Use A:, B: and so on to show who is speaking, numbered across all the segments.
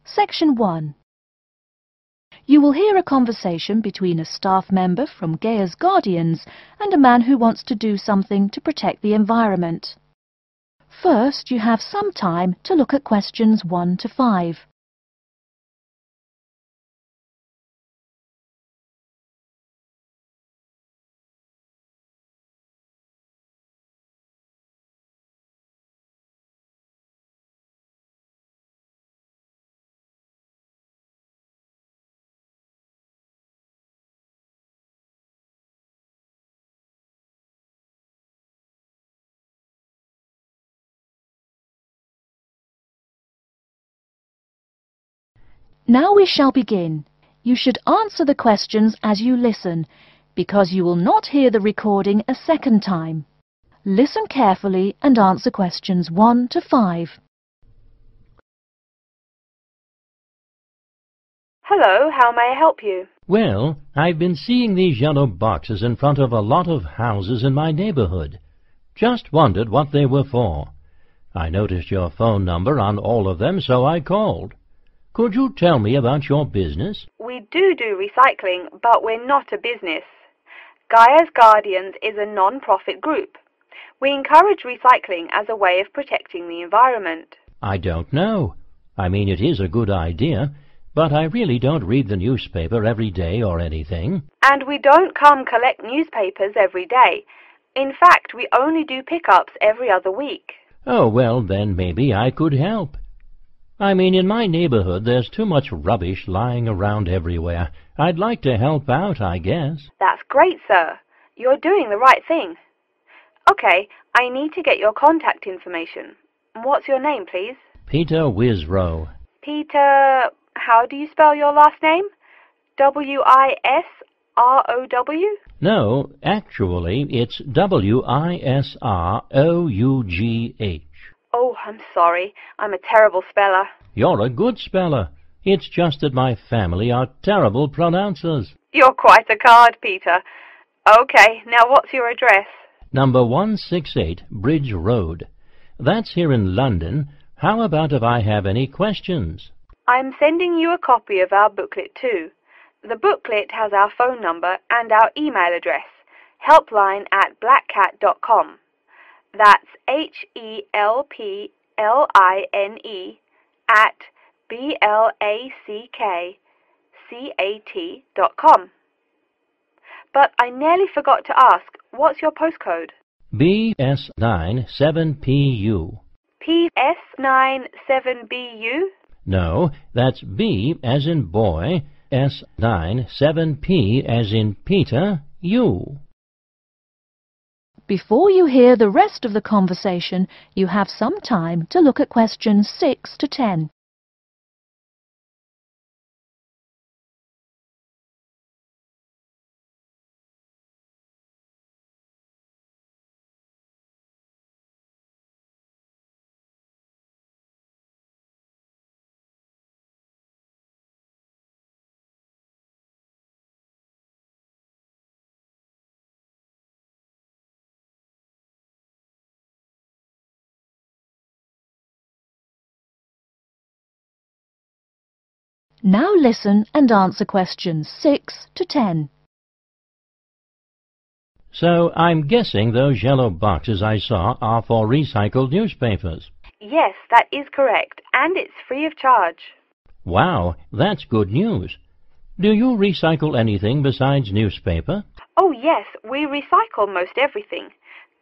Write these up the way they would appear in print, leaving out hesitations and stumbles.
A: Section 1. You will hear a conversation between a staff member from Gaia's Guardians and a man who wants to do something to protect the environment. First, you have some time to look at questions 1 to 5. Now we shall begin. You should answer the questions as you listen, because you will not hear the recording a second time. Listen carefully and answer questions 1 to 5.
B: Hello, how may I help you?
C: Well, I've been seeing these yellow boxes in front of a lot of houses in my neighborhood. Just wondered what they were for. I noticed your phone number on all of them, so I called. Could you tell me about your business?
B: We do recycling, but we're not a business. Gaia's Guardians is a non-profit group. We encourage recycling as a way of protecting the environment.
C: I don't know. I mean, it is a good idea, but I really don't read the newspaper every day or anything.
B: And we don't come collect newspapers every day. In fact, we only do pickups every other week.
C: Oh, well, then maybe I could help. I mean, in my neighborhood, there's too much rubbish lying around everywhere. I'd like to help out, I guess.
B: That's great, sir. You're doing the right thing. Okay, I need to get your contact information. What's your name, please?
C: Peter Wisrow.
B: Peter, how do you spell your last name? W-I-S-R-O-W?
C: No, actually, it's W-I-S-R-O-U-G-H.
B: Oh, I'm sorry. I'm a terrible speller.
C: You're a good speller. It's just that my family are terrible pronouncers.
B: You're quite a card, Peter. Okay, now what's your address?
C: Number 168 Bridge Road. That's here in London. How about if I have any questions?
B: I'm sending you a copy of our booklet too. The booklet has our phone number and our email address, helpline@blackcat.com. That's HELPLINE @BLACKCAT.com. But I nearly forgot to ask, what's your postcode?
C: BS97PU.
B: PS97BU?
C: No, that's B as in boy, S97P as in Peter, U.
A: Before you hear the rest of the conversation, you have some time to look at questions 6 to 10. Now listen and answer questions 6 to 10.
C: So I'm guessing those yellow boxes I saw are for recycled newspapers.
B: Yes, that is correct, and it's free of charge.
C: Wow, that's good news. Do you recycle anything besides newspaper?
B: Oh yes, we recycle most everything.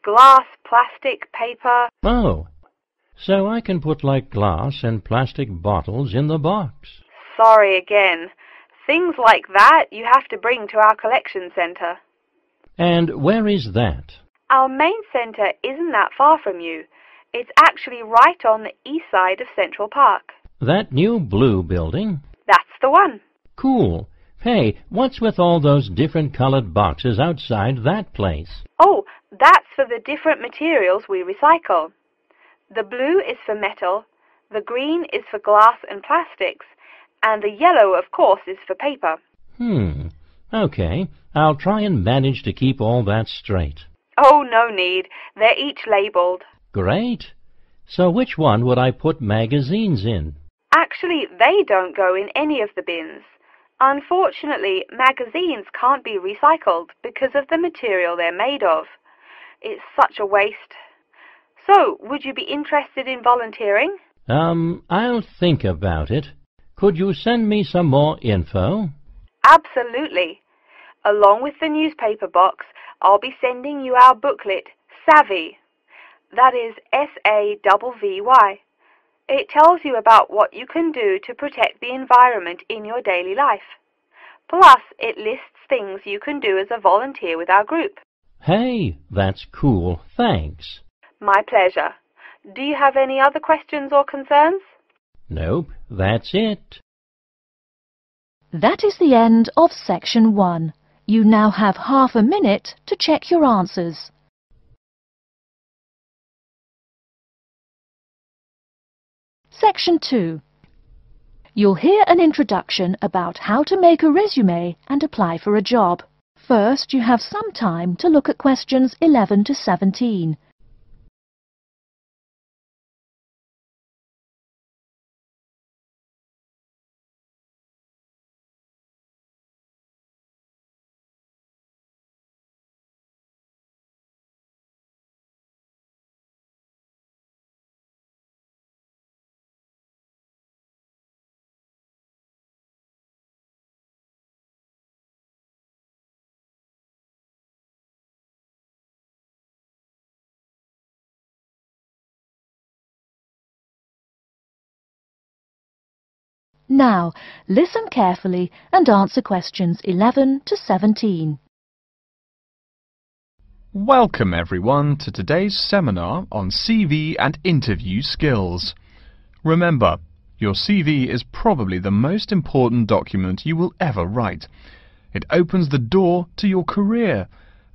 B: Glass, plastic, paper.
C: Oh, so I can put like glass and plastic bottles in the box.
B: Sorry again. Things like that you have to bring to our collection centre.
C: And where is that?
B: Our main centre isn't that far from you. It's actually right on the east side of Central Park.
C: That new blue building?
B: That's the one.
C: Cool. Hey, what's with all those different colored boxes outside that place?
B: Oh, that's for the different materials we recycle. The blue is for metal, the green is for glass and plastics, and the yellow, of course, is for paper.
C: Okay, I'll try and manage to keep all that straight.
B: Oh, no need. They're each labelled.
C: Great. So which one would I put magazines in?
B: Actually, they don't go in any of the bins. Unfortunately, magazines can't be recycled because of the material they're made of. It's such a waste. So, would you be interested in volunteering?
C: I'll think about it. Could you send me some more info?
B: Absolutely. Along with the newspaper box, I'll be sending you our booklet, Savvy. That is SAVVY. It tells you about what you can do to protect the environment in your daily life. Plus, it lists things you can do as a volunteer with our group.
C: Hey, that's cool. Thanks.
B: My pleasure. Do you have any other questions or concerns?
C: Nope, that's it.
A: That is the end of Section 1. You now have half a minute to check your answers. Section 2. You'll hear an introduction about how to make a resume and apply for a job. First, you have some time to look at questions 11 to 17. Now, listen carefully and answer questions 11 to 17.
D: Welcome everyone to today's seminar on CV and interview skills. Remember, your CV is probably the most important document you will ever write. It opens the door to your career,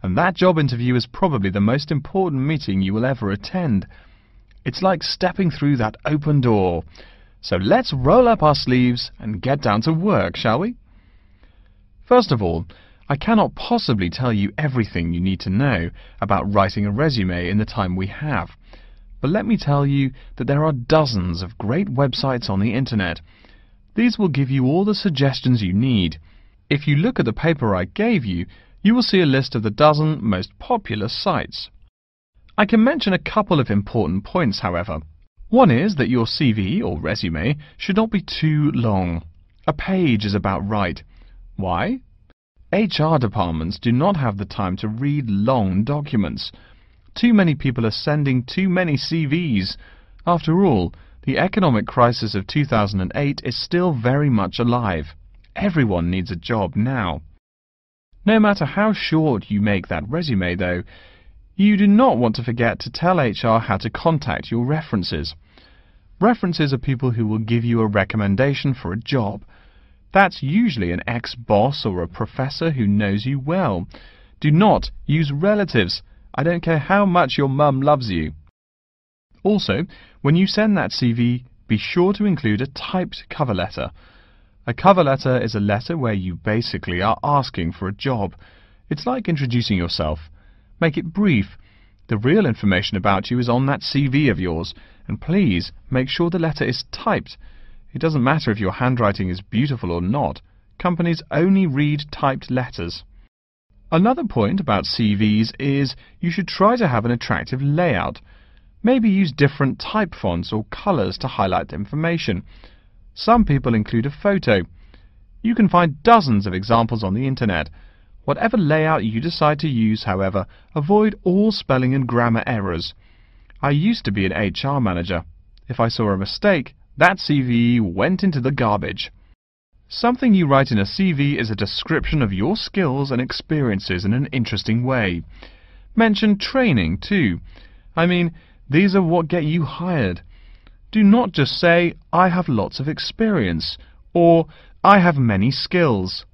D: and that job interview is probably the most important meeting you will ever attend. It's like stepping through that open door. So let's roll up our sleeves and get down to work, shall we? First of all, I cannot possibly tell you everything you need to know about writing a resume in the time we have. But let me tell you that there are dozens of great websites on the internet. These will give you all the suggestions you need. If you look at the paper I gave you, you will see a list of the dozen most popular sites. I can mention a couple of important points, however. One is that your CV or resume should not be too long. A page is about right. Why? HR departments do not have the time to read long documents. Too many people are sending too many CVs. After all, the economic crisis of 2008 is still very much alive. Everyone needs a job now. No matter how short you make that resume, though, you do not want to forget to tell HR how to contact your references. References are people who will give you a recommendation for a job. That's usually an ex-boss or a professor who knows you well. Do not use relatives. I don't care how much your mum loves you. Also, when you send that CV, be sure to include a typed cover letter. A cover letter is a letter where you basically are asking for a job. It's like introducing yourself. Make it brief. The real information about you is on that CV of yours, and please make sure the letter is typed. It doesn't matter if your handwriting is beautiful or not. Companies only read typed letters. Another point about CVs is you should try to have an attractive layout. Maybe use different type fonts or colours to highlight information. Some people include a photo. You can find dozens of examples on the internet. Whatever layout you decide to use, however, avoid all spelling and grammar errors. I used to be an HR manager. If I saw a mistake, that CV went into the garbage. Something you write in a CV is a description of your skills and experiences in an interesting way. Mention training, too. I mean, these are what get you hired. Do not just say, I have lots of experience, or I have many skills.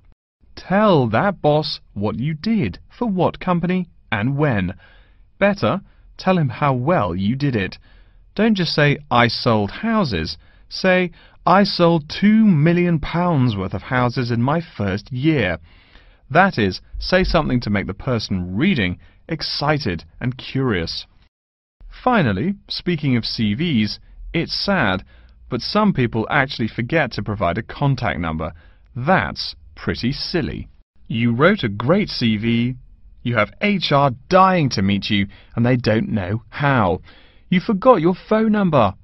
D: Tell that boss what you did, for what company, and when. Better, tell him how well you did it. Don't just say, I sold houses. Say, I sold £2 million worth of houses in my first year. That is, say something to make the person reading excited and curious. Finally, speaking of CVs, it's sad, but some people actually forget to provide a contact number. That's pretty silly. You wrote a great CV, you have HR dying to meet you, and they don't know how. You forgot your phone number.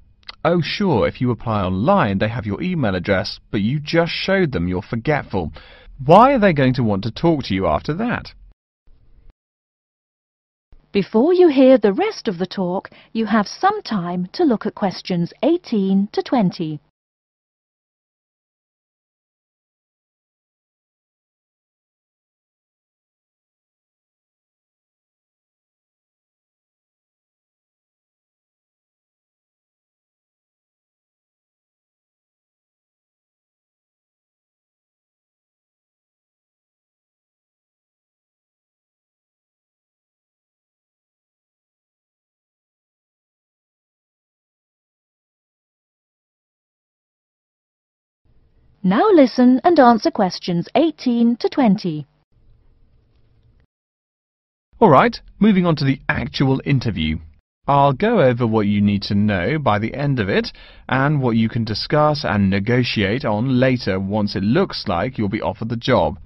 D: Oh sure, if you apply online they have your email address, but you just showed them you're forgetful. Why are they going to want to talk to you after that?
A: Before you hear the rest of the talk, you have some time to look at questions 18 to 20. Now listen and answer questions 18 to 20.
D: Alright, moving on to the actual interview. I'll go over what you need to know by the end of it and what you can discuss and negotiate on later once it looks like you'll be offered the job.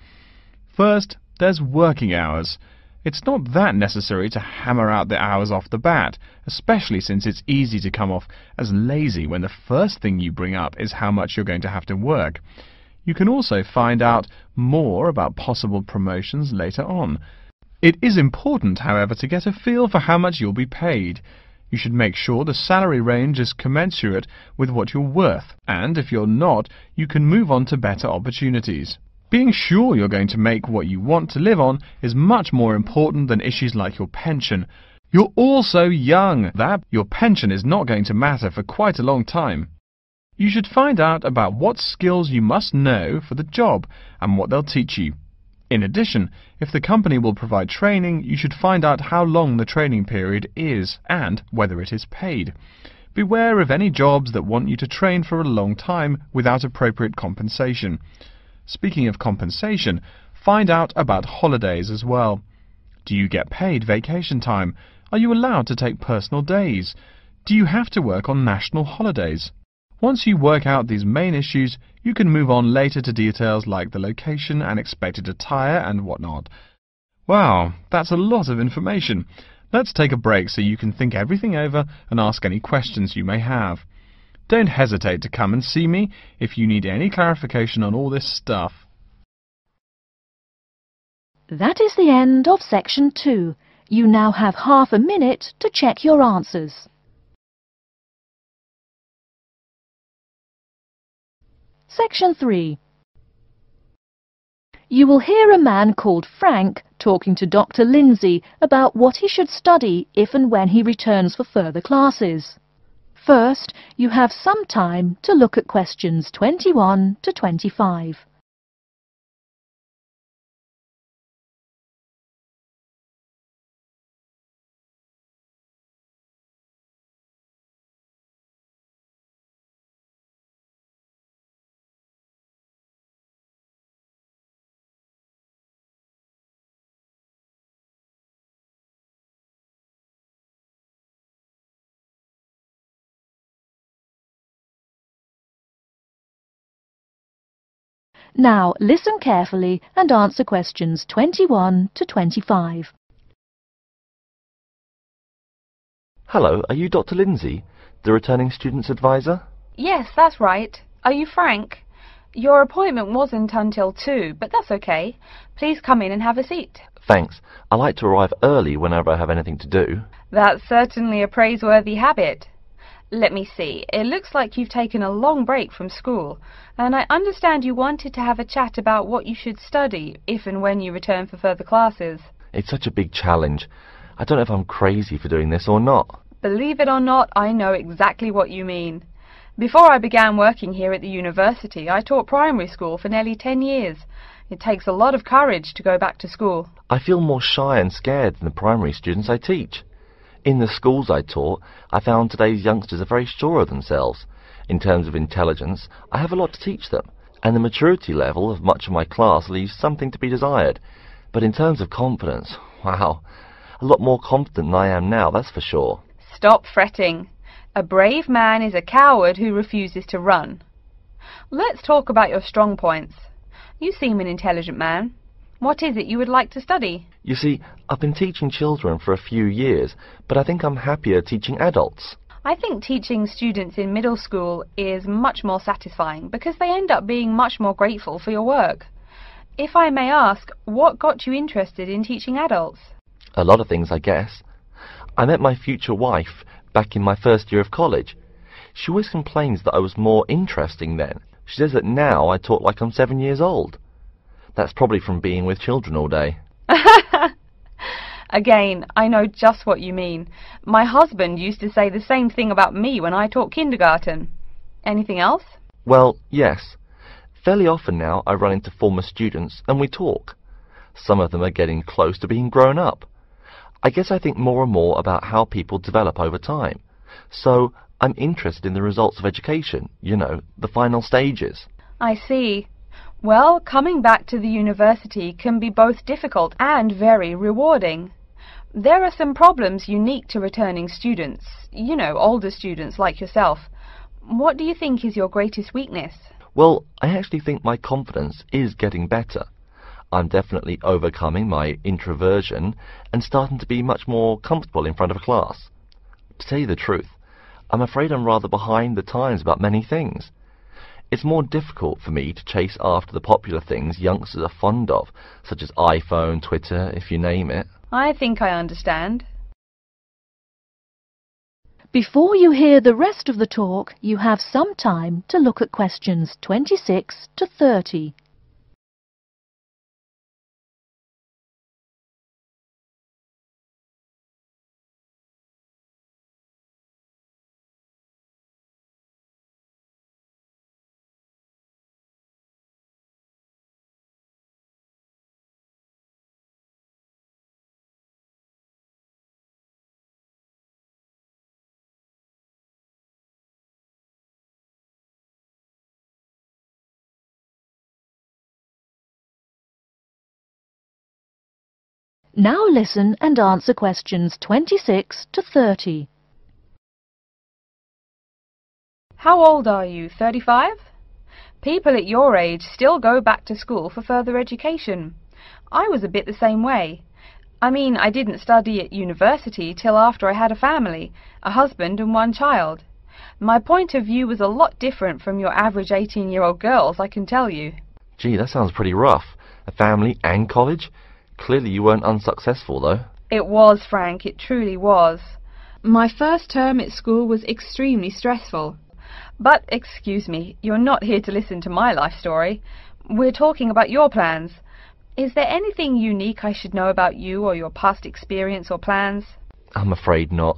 D: First, there's working hours. It's not that necessary to hammer out the hours off the bat, especially since it's easy to come off as lazy when the first thing you bring up is how much you're going to have to work. You can also find out more about possible promotions later on. It is important, however, to get a feel for how much you'll be paid. You should make sure the salary range is commensurate with what you're worth, and if you're not, you can move on to better opportunities. Being sure you're going to make what you want to live on is much more important than issues like your pension. You're all so young that your pension is not going to matter for quite a long time. You should find out about what skills you must know for the job and what they'll teach you. In addition, if the company will provide training, you should find out how long the training period is and whether it is paid. Beware of any jobs that want you to train for a long time without appropriate compensation. Speaking of compensation, find out about holidays as well. Do you get paid vacation time? Are you allowed to take personal days? Do you have to work on national holidays? Once you work out these main issues, you can move on later to details like the location and expected attire and whatnot. Wow, that's a lot of information. Let's take a break so you can think everything over and ask any questions you may have. Don't hesitate to come and see me if you need any clarification on all this stuff.
A: That is the end of section 2. You now have half a minute to check your answers. Section 3. You will hear a man called Frank talking to Dr. Lindsay about what he should study if and when he returns for further classes. First, you have some time to look at questions 21 to 25. Now listen carefully and answer questions 21 to 25.
E: Hello, are you Dr. Lindsay, the returning student's advisor?
B: Yes, that's right. Are you Frank? Your appointment wasn't until 2, but that's okay. Please come in and have a seat.
E: Thanks. I like to arrive early whenever I have anything to do.
B: That's certainly a praiseworthy habit. Let me see. It looks like you've taken a long break from school, and I understand you wanted to have a chat about what you should study if and when you return for further classes.
E: It's such a big challenge. I don't know if I'm crazy for doing this or not.
B: Believe it or not, I know exactly what you mean. Before I began working here at the university, I taught primary school for nearly 10 years. It takes a lot of courage to go back to school.
E: I feel more shy and scared than the primary students I teach. In the schools I taught, I found today's youngsters are very sure of themselves. In terms of intelligence, I have a lot to teach them, and the maturity level of much of my class leaves something to be desired. But in terms of confidence, wow, a lot more confident than I am now, that's for sure.
B: Stop fretting. A brave man is a coward who refuses to run. Let's talk about your strong points. You seem an intelligent man. What is it you would like to study?
E: You see, I've been teaching children for a few years, but I think I'm happier teaching adults.
B: I think teaching students in middle school is much more satisfying because they end up being much more grateful for your work. If I may ask, what got you interested in teaching adults?
E: A lot of things, I guess. I met my future wife back in my first year of college. She always complains that I was more interesting then. She says that now I talk like I'm 7 years old. That's probably from being with children all day.
B: Again, I know just what you mean. My husband used to say the same thing about me when I taught kindergarten. Anything else?
E: Well, yes. Fairly often now I run into former students and we talk. Some of them are getting close to being grown up. I guess I think more and more about how people develop over time. So I'm interested in the results of education, you know, the final stages.
B: I see. Well, coming back to the university can be both difficult and very rewarding. There are some problems unique to returning students, you know, older students like yourself. What do you think is your greatest weakness?
E: Well, I actually think my confidence is getting better. I'm definitely overcoming my introversion and starting to be much more comfortable in front of a class. To tell you the truth, I'm afraid I'm rather behind the times about many things. It's more difficult for me to chase after the popular things youngsters are fond of, such as iPhone, Twitter, if you name it.
B: I think I understand.
A: Before you hear the rest of the talk, you have some time to look at questions 26 to 30. Now listen and answer questions 26 to 30.
B: How old are you? 35? People at your age still go back to school for further education. I was a bit the same way. I mean, I didn't study at university till after I had a family, a husband and one child. My point of view was a lot different from your average 18-year-old girls, I can tell you.
E: Gee, that sounds pretty rough. A family and college? Clearly you weren't unsuccessful, though.
B: It was, Frank, it truly was. My first term at school was extremely stressful. But, excuse me, you're not here to listen to my life story. We're talking about your plans. Is there anything unique I should know about you or your past experience or plans?
E: I'm afraid not.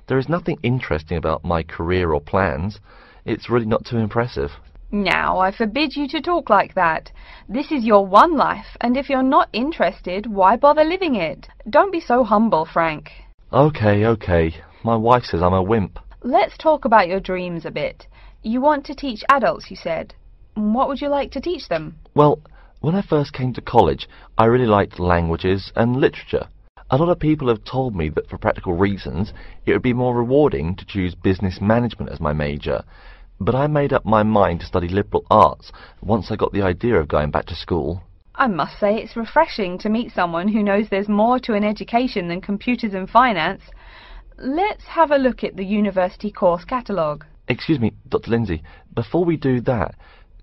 E: There is nothing interesting about my career or plans. It's really not too impressive.
B: Now, I forbid you to talk like that. This is your one life, and if you're not interested, why bother living it? Don't be so humble, Frank.
E: Okay. My wife says I'm a wimp.
B: Let's talk about your dreams a bit. You want to teach adults, you said. What would you like to teach them?
E: Well, when I first came to college, I really liked languages and literature. A lot of people have told me that for practical reasons, it would be more rewarding to choose business management as my major. But I made up my mind to study liberal arts once I got the idea of going back to school.
B: I must say it's refreshing to meet someone who knows there's more to an education than computers and finance. Let's have a look at the university course catalogue.
E: Excuse me, Dr. Lindsay, before we do that,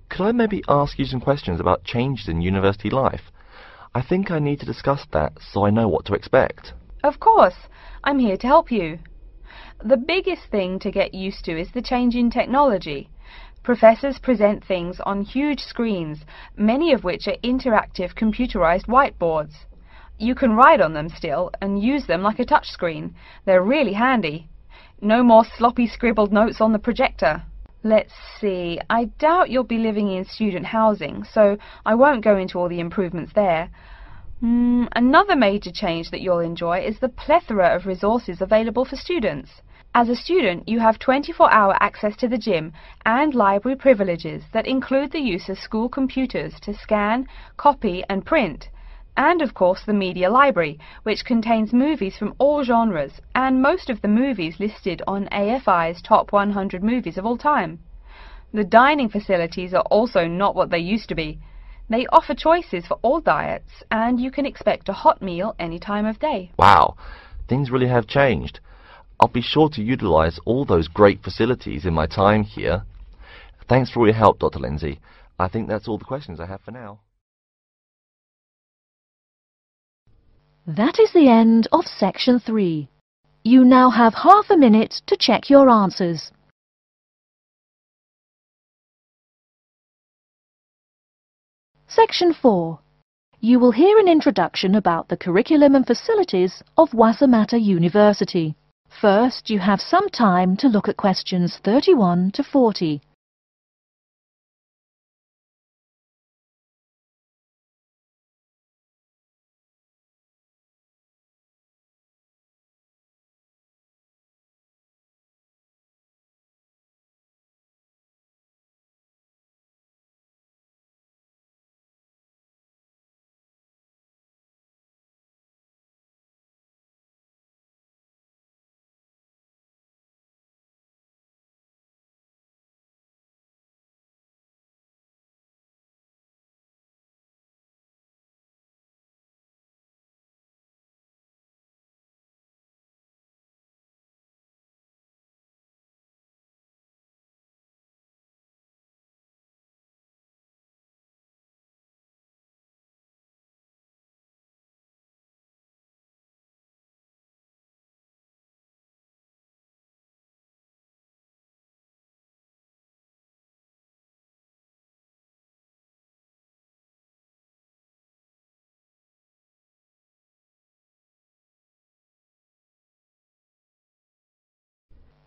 E: could I maybe ask you some questions about changes in university life? I think I need to discuss that so I know what to expect.
B: Of course, I'm here to help you. The biggest thing to get used to is the change in technology. Professors present things on huge screens, many of which are interactive computerized whiteboards. You can write on them still and use them like a touchscreen. They're really handy. No more sloppy scribbled notes on the projector. Let's see, I doubt you'll be living in student housing, so I won't go into all the improvements there. Another major change that you'll enjoy is the plethora of resources available for students. As a student, you have 24-hour access to the gym and library privileges that include the use of school computers to scan, copy and print. And of course the media library, which contains movies from all genres, and most of the movies listed on AFI's top 100 movies of all time. The dining facilities are also not what they used to be. They offer choices for all diets, and you can expect a hot meal any time of day.
E: Wow, things really have changed. I'll be sure to utilize all those great facilities in my time here. Thanks for all your help, Dr. Lindsay. I think that's all the questions I have for now.
A: That is the end of Section 3. You now have half a minute to check your answers. Section 4. You will hear an introduction about the curriculum and facilities of Wasamata University. First, you have some time to look at questions 31 to 40.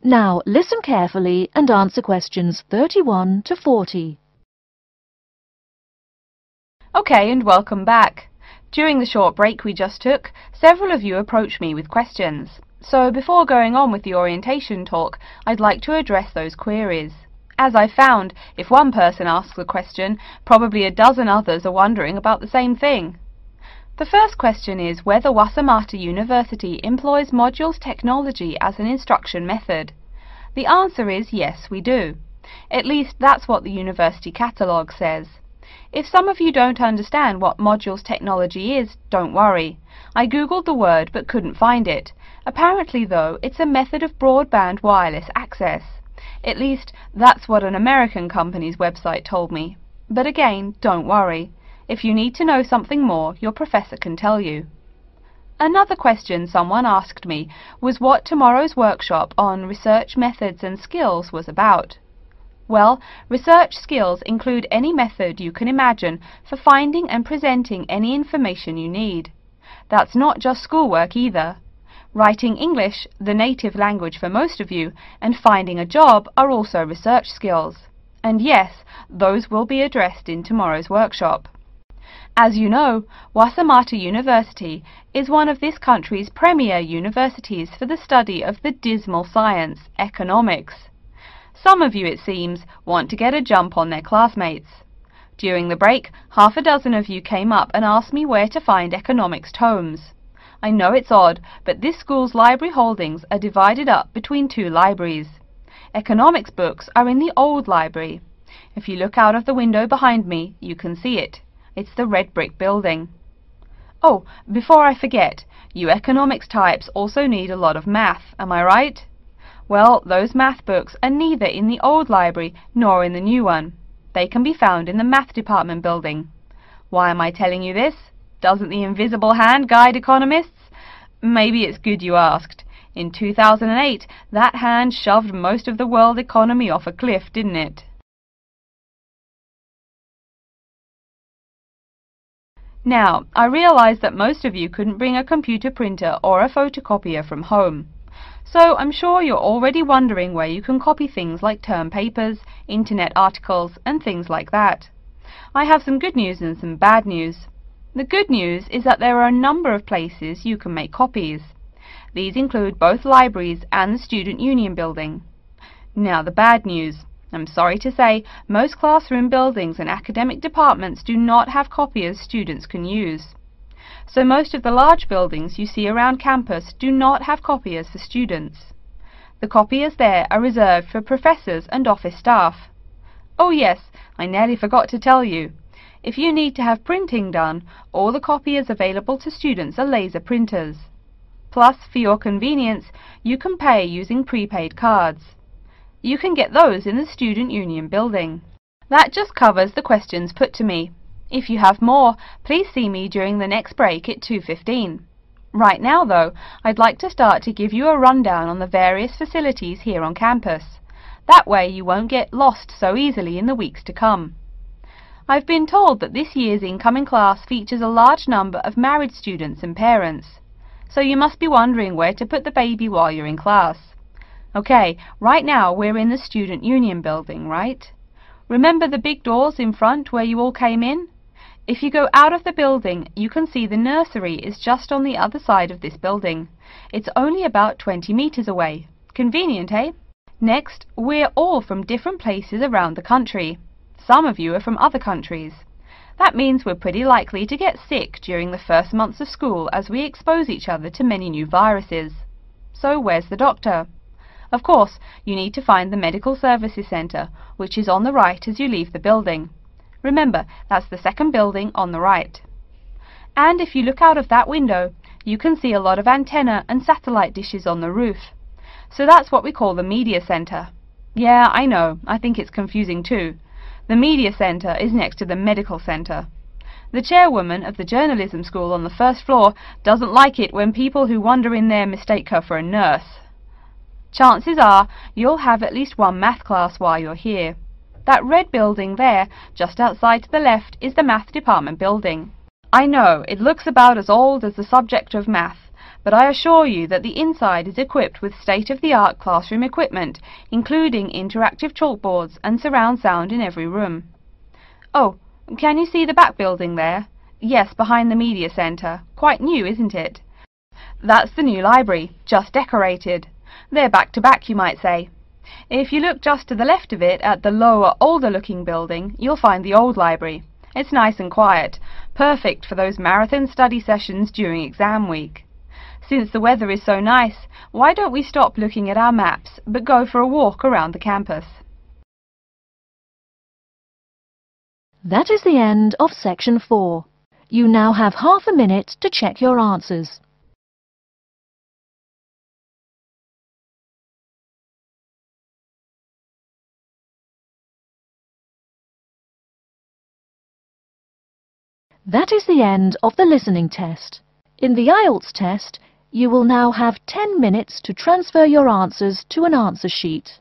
A: Now listen carefully and answer questions 31 to 40.
B: Okay, and welcome back. During the short break we just took, several of you approached me with questions. So before going on with the orientation talk, I'd like to address those queries. As I found, if one person asks a question, probably a dozen others are wondering about the same thing. The first question is whether Wasamata University employs modules technology as an instruction method. The answer is yes, we do. At least that's what the university catalogue says. If some of you don't understand what modules technology is, don't worry. I googled the word but couldn't find it. Apparently though, it's a method of broadband wireless access. At least that's what an American company's website told me. But again, don't worry. If you need to know something more, your professor can tell you. Another question someone asked me was what tomorrow's workshop on research methods and skills was about. Well, research skills include any method you can imagine for finding and presenting any information you need. That's not just schoolwork either. Writing English, the native language for most of you, and finding a job are also research skills. And yes, those will be addressed in tomorrow's workshop. As you know, Wasamata University is one of this country's premier universities for the study of the dismal science, economics. Some of you, it seems, want to get a jump on their classmates. During the break, half a dozen of you came up and asked me where to find economics tomes. I know it's odd, but this school's library holdings are divided up between two libraries. Economics books are in the old library. If you look out of the window behind me, you can see it. It's the red brick building. Oh, before I forget, you economics types also need a lot of math, am I right? Well, those math books are neither in the old library nor in the new one. They can be found in the math department building. Why am I telling you this? Doesn't the invisible hand guide economists? Maybe it's good you asked. In 2008, that hand shoved most of the world economy off a cliff, didn't it? Now, I realize that most of you couldn't bring a computer printer or a photocopier from home. So I'm sure you're already wondering where you can copy things like term papers, internet articles, and things like that. I have some good news and some bad news. The good news is that there are a number of places you can make copies. These include both libraries and the Student Union building. Now the bad news. I'm sorry to say, most classroom buildings and academic departments do not have copiers students can use. So most of the large buildings you see around campus do not have copiers for students. The copiers there are reserved for professors and office staff. Oh yes, I nearly forgot to tell you. If you need to have printing done, all the copiers available to students are laser printers. Plus, for your convenience, you can pay using prepaid cards. You can get those in the Student Union building. That just covers the questions put to me. If you have more, please see me during the next break at 2:15. Right now, though, I'd like to start to give you a rundown on the various facilities here on campus. That way you won't get lost so easily in the weeks to come. I've been told that this year's incoming class features a large number of married students and parents. So you must be wondering where to put the baby while you're in class. Okay, right now we're in the Student Union building, right? Remember the big doors in front where you all came in? If you go out of the building, you can see the nursery is just on the other side of this building. It's only about 20 meters away. Convenient, eh? Next, we're all from different places around the country. Some of you are from other countries. That means we're pretty likely to get sick during the first months of school as we expose each other to many new viruses. So where's the doctor? Of course, you need to find the Medical Services Centre, which is on the right as you leave the building. Remember, that's the second building on the right. And if you look out of that window, you can see a lot of antenna and satellite dishes on the roof. So that's what we call the Media Centre. Yeah, I know, I think it's confusing too. The Media Centre is next to the Medical Centre. The chairwoman of the journalism school on the first floor doesn't like it when people who wander in there mistake her for a nurse. Chances are you'll have at least one math class while you're here. That red building there, just outside to the left, is the math department building. I know, it looks about as old as the subject of math, but I assure you that the inside is equipped with state-of-the-art classroom equipment, including interactive chalkboards and surround sound in every room. Oh, can you see the back building there? Yes, behind the Media Centre. Quite new, isn't it? That's the new library, just decorated. They're back to back, you might say. If you look just to the left of it at the lower, older-looking building, you'll find the old library. It's nice and quiet, perfect for those marathon study sessions during exam week. Since the weather is so nice, why don't we stop looking at our maps, but go for a walk around the campus?
A: That is the end of Section 4. You now have half a minute to check your answers. That is the end of the listening test. In the IELTS test, you will now have 10 minutes to transfer your answers to an answer sheet.